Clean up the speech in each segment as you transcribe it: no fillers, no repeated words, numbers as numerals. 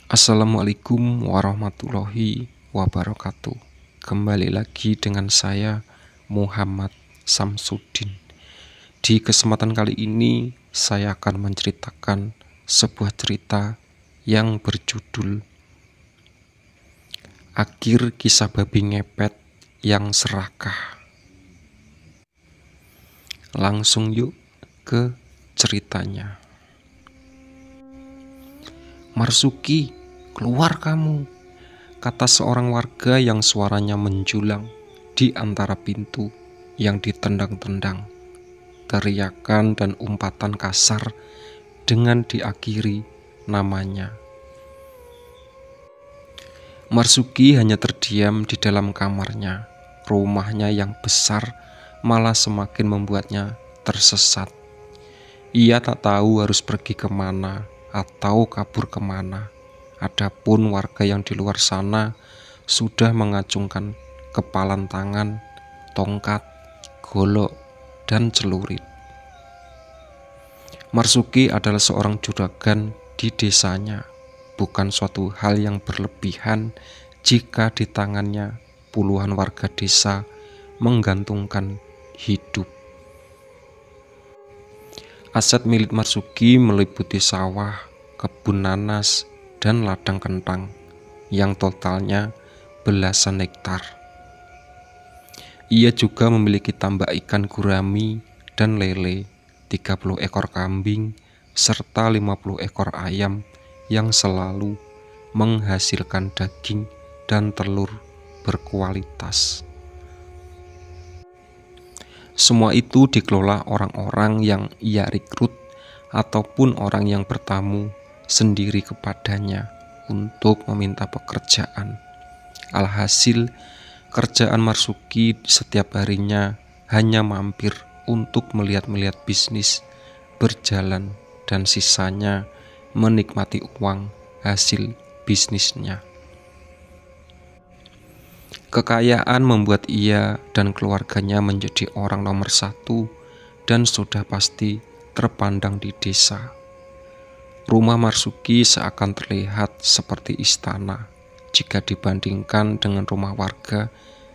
Assalamualaikum warahmatullahi wabarakatuh. Kembali lagi dengan saya Muhammad Samsudin. Di kesempatan kali ini saya akan menceritakan sebuah cerita yang berjudul Akhir Kisah Babi Ngepet yang Serakah. Langsung yuk ke ceritanya. "Marsuki, keluar kamu," kata seorang warga yang suaranya menjulang di antara pintu yang ditendang-tendang. Teriakan dan umpatan kasar dengan diakhiri namanya. Marsuki hanya terdiam di dalam kamarnya. Rumahnya yang besar malah semakin membuatnya tersesat. Ia tak tahu harus pergi kemana atau kabur kemana. Adapun warga yang di luar sana sudah mengacungkan kepalan tangan, tongkat, golok, dan celurit. Marsuki adalah seorang juragan di desanya. Bukan suatu hal yang berlebihan jika di tangannya puluhan warga desa menggantungkan hidup. Aset milik Marsuki meliputi sawah, kebun nanas, dan ladang kentang yang totalnya belasan hektar. Ia juga memiliki tambak ikan gurami dan lele, 30 ekor kambing, serta 50 ekor ayam yang selalu menghasilkan daging dan telur berkualitas. Semua itu dikelola orang-orang yang ia rekrut ataupun orang yang bertamu sendiri kepadanya untuk meminta pekerjaan. Alhasil, kerjaan Marsuki setiap harinya hanya mampir untuk melihat-melihat bisnis berjalan dan sisanya menikmati uang hasil bisnisnya. Kekayaan membuat ia dan keluarganya menjadi orang nomor satu dan sudah pasti terpandang di desa. Rumah Marsuki seakan terlihat seperti istana jika dibandingkan dengan rumah warga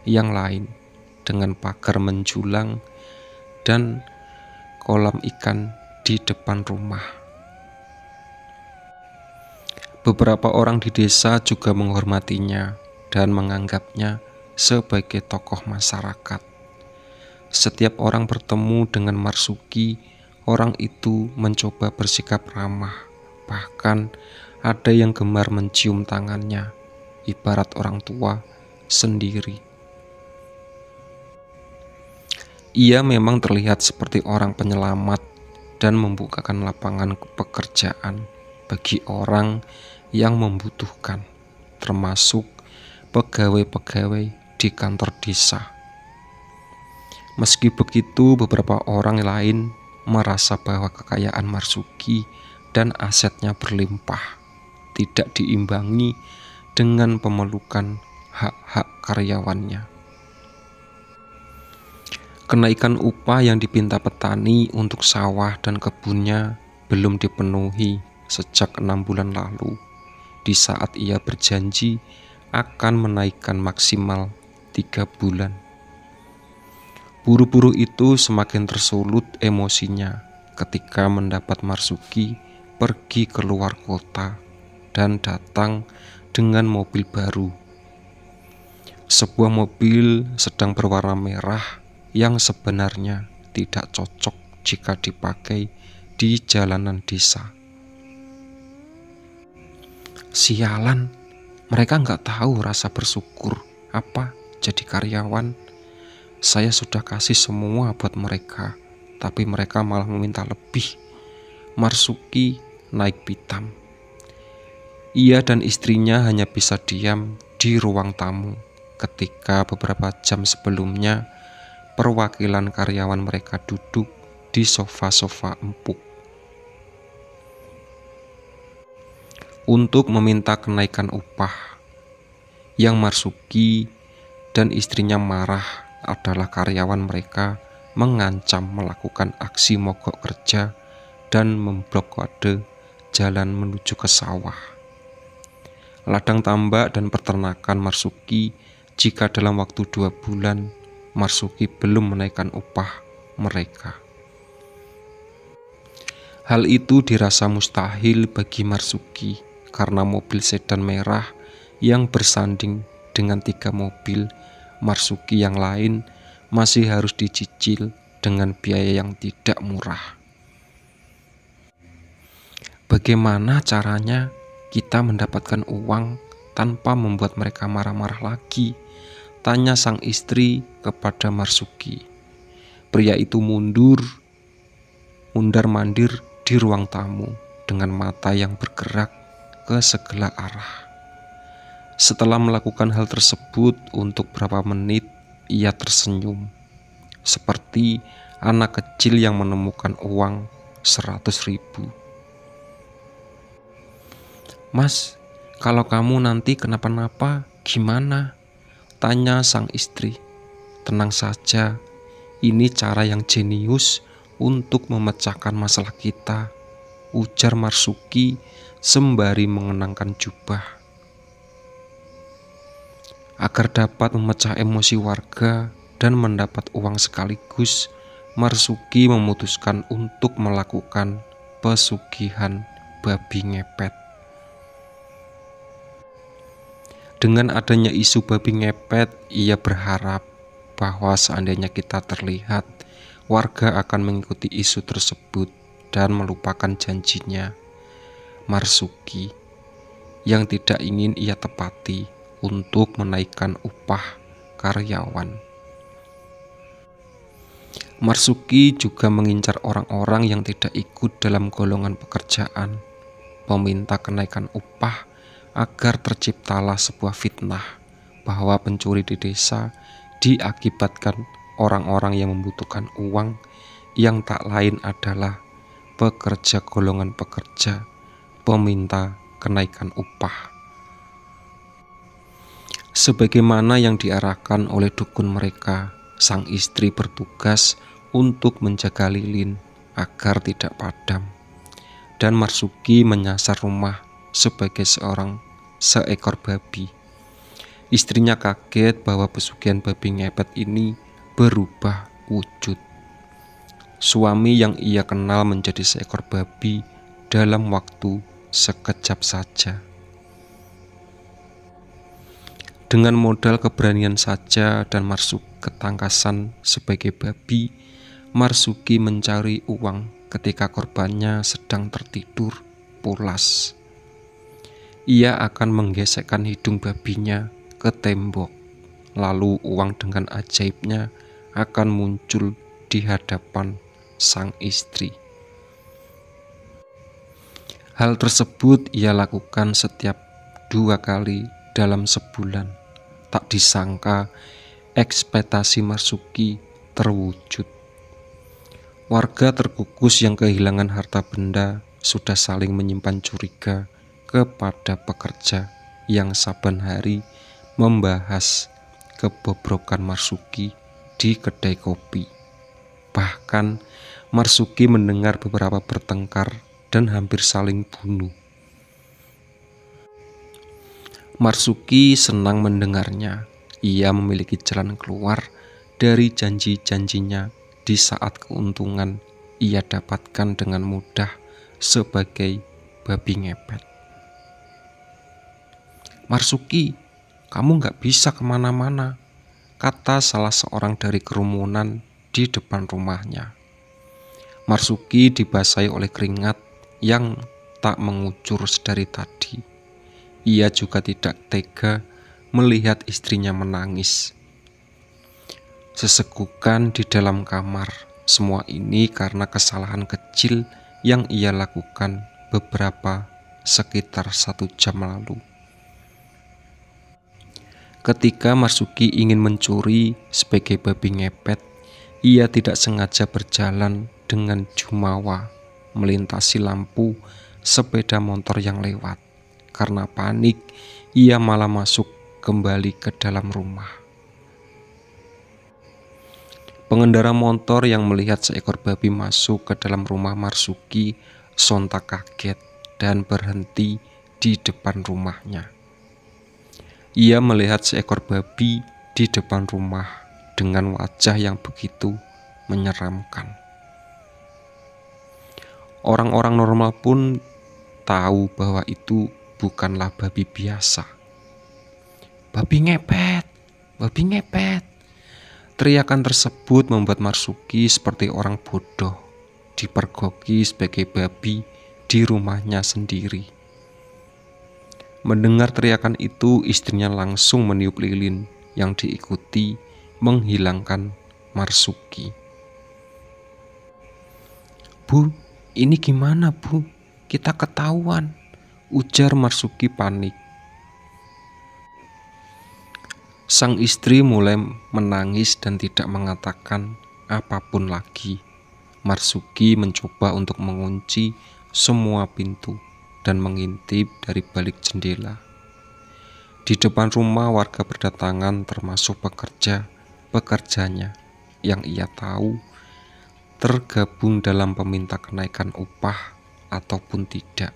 yang lain dengan pagar menjulang dan kolam ikan di depan rumah. Beberapa orang di desa juga menghormatinya dan menganggapnya sebagai tokoh masyarakat. Setiap orang bertemu dengan Marsuki, orang itu mencoba bersikap ramah. Bahkan ada yang gemar mencium tangannya, ibarat orang tua sendiri. Ia memang terlihat seperti orang penyelamat dan membukakan lapangan pekerjaan bagi orang yang membutuhkan, termasuk pegawai-pegawai di kantor desa. Meski begitu, beberapa orang lain merasa bahwa kekayaan Marsuki dan asetnya berlimpah tidak diimbangi dengan pemelukan hak-hak karyawannya. Kenaikan upah yang dipinta petani untuk sawah dan kebunnya belum dipenuhi sejak 6 bulan lalu, di saat ia berjanji akan menaikkan maksimal 3 bulan. Buruh-buruh itu semakin tersulut emosinya ketika mendapat Marsuki pergi keluar kota dan datang dengan mobil baru. Sebuah mobil sedang berwarna merah yang sebenarnya tidak cocok jika dipakai di jalanan desa. Sialan, mereka nggak tahu rasa bersyukur apa jadi karyawan. Saya sudah kasih semua buat mereka, tapi mereka malah meminta lebih. Marsuki naik pitam. Ia dan istrinya hanya bisa diam di ruang tamu ketika beberapa jam sebelumnya perwakilan karyawan mereka duduk di sofa-sofa empuk untuk meminta kenaikan upah. Yang Marsuki dan istrinya marah adalah karyawan mereka mengancam melakukan aksi mogok kerja dan memblokade jalan menuju ke sawah. ladang tambak dan peternakan Marsuki jika dalam waktu 2 bulan Marsuki belum menaikkan upah mereka. Hal itu dirasa mustahil bagi Marsuki karena mobil sedan merah yang bersanding dengan 3 mobil Marsuki yang lain masih harus dicicil dengan biaya yang tidak murah. Bagaimana caranya kita mendapatkan uang tanpa membuat mereka marah-marah lagi? Tanya sang istri kepada Marsuki. Pria itu mundar-mandir di ruang tamu dengan mata yang bergerak ke segala arah. Setelah melakukan hal tersebut untuk beberapa menit, ia tersenyum seperti anak kecil yang menemukan uang 100.000. "Mas, kalau kamu nanti kenapa-napa gimana?" tanya sang istri. "Tenang saja, ini cara yang jenius untuk memecahkan masalah kita," ujar Marsuki sembari mengenakan jubah. Agar dapat memecah emosi warga dan mendapat uang sekaligus, Marsuki memutuskan untuk melakukan pesugihan babi ngepet. Dengan adanya isu babi ngepet, ia berharap bahwa seandainya kita terlihat, warga akan mengikuti isu tersebut dan melupakan janjinya Marsuki yang tidak ingin ia tepati untuk menaikkan upah karyawan. Marsuki juga mengincar orang-orang yang tidak ikut dalam golongan pekerjaan, meminta kenaikan upah agar terciptalah sebuah fitnah bahwa pencuri di desa diakibatkan orang-orang yang membutuhkan uang yang tak lain adalah pekerja golongan pekerja peminta kenaikan upah. Sebagaimana yang diarahkan oleh dukun mereka, sang istri bertugas untuk menjaga lilin agar tidak padam, dan Marsuki menyasar rumah sebagai seekor babi. Istrinya kaget bahwa pesugihan babi ngepet ini berubah wujud. Suami yang ia kenal menjadi seekor babi dalam waktu sekejap saja. Dengan modal keberanian saja dan ketangkasan sebagai babi, Marsuki mencari uang ketika korbannya sedang tertidur pulas. Ia akan menggesekkan hidung babinya ke tembok, lalu uang dengan ajaibnya akan muncul di hadapan sang istri. Hal tersebut ia lakukan setiap 2 kali dalam sebulan. Tak disangka ekspektasi Marsuki terwujud. Warga terkukus yang kehilangan harta benda sudah saling menyimpan curiga kepada pekerja yang saban hari membahas kebobrokan Marsuki di kedai kopi. Bahkan Marsuki mendengar beberapa bertengkar dan hampir saling bunuh. Marsuki senang mendengarnya. Ia memiliki jalan keluar dari janji-janjinya di saat keuntungan ia dapatkan dengan mudah sebagai babi ngepet. "Marsuki, kamu gak bisa kemana-mana," kata salah seorang dari kerumunan di depan rumahnya. Marsuki dibasahi oleh keringat yang tak mengucur sedari tadi. Ia juga tidak tega melihat istrinya menangis. Sesegukan di dalam kamar. Semua ini karena kesalahan kecil yang ia lakukan sekitar 1 jam lalu. Ketika Marsuki ingin mencuri sebagai babi ngepet, ia tidak sengaja berjalan dengan jumawa melintasi lampu sepeda motor yang lewat. Karena panik, ia malah masuk kembali ke dalam rumah. Pengendara motor yang melihat seekor babi masuk ke dalam rumah Marsuki sontak kaget dan berhenti di depan rumahnya. Ia melihat seekor babi di depan rumah dengan wajah yang begitu menyeramkan. Orang-orang normal pun tahu bahwa itu bukanlah babi biasa. Babi ngepet, babi ngepet. Teriakan tersebut membuat Marsuki seperti orang bodoh, dipergoki sebagai babi di rumahnya sendiri. Mendengar teriakan itu, istrinya langsung meniup lilin yang diikuti menghilangkan Marsuki. "Bu, ini gimana, Bu? Kita ketahuan," ujar Marsuki panik. Sang istri mulai menangis dan tidak mengatakan apapun lagi. Marsuki mencoba untuk mengunci semua pintu dan mengintip dari balik jendela. Di depan rumah warga berdatangan, termasuk pekerjanya yang ia tahu tergabung dalam peminta kenaikan upah ataupun tidak.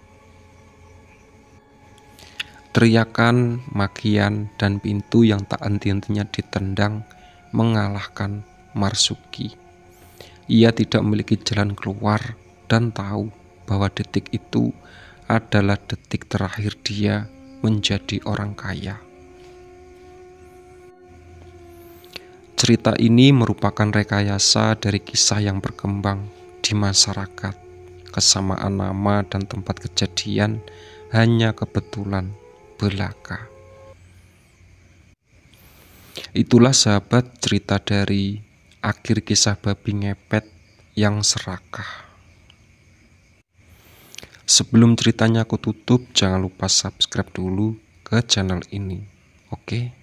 Teriakan, makian, dan pintu yang tak henti-hentinya ditendang mengalahkan Marsuki. Ia tidak memiliki jalan keluar dan tahu bahwa detik itu adalah detik terakhir dia menjadi orang kaya. Cerita ini merupakan rekayasa dari kisah yang berkembang di masyarakat. Kesamaan nama dan tempat kejadian hanya kebetulan belaka. Itulah sahabat cerita dari akhir kisah babi ngepet yang serakah. Sebelum ceritanya aku tutup, jangan lupa subscribe dulu ke channel ini. Oke?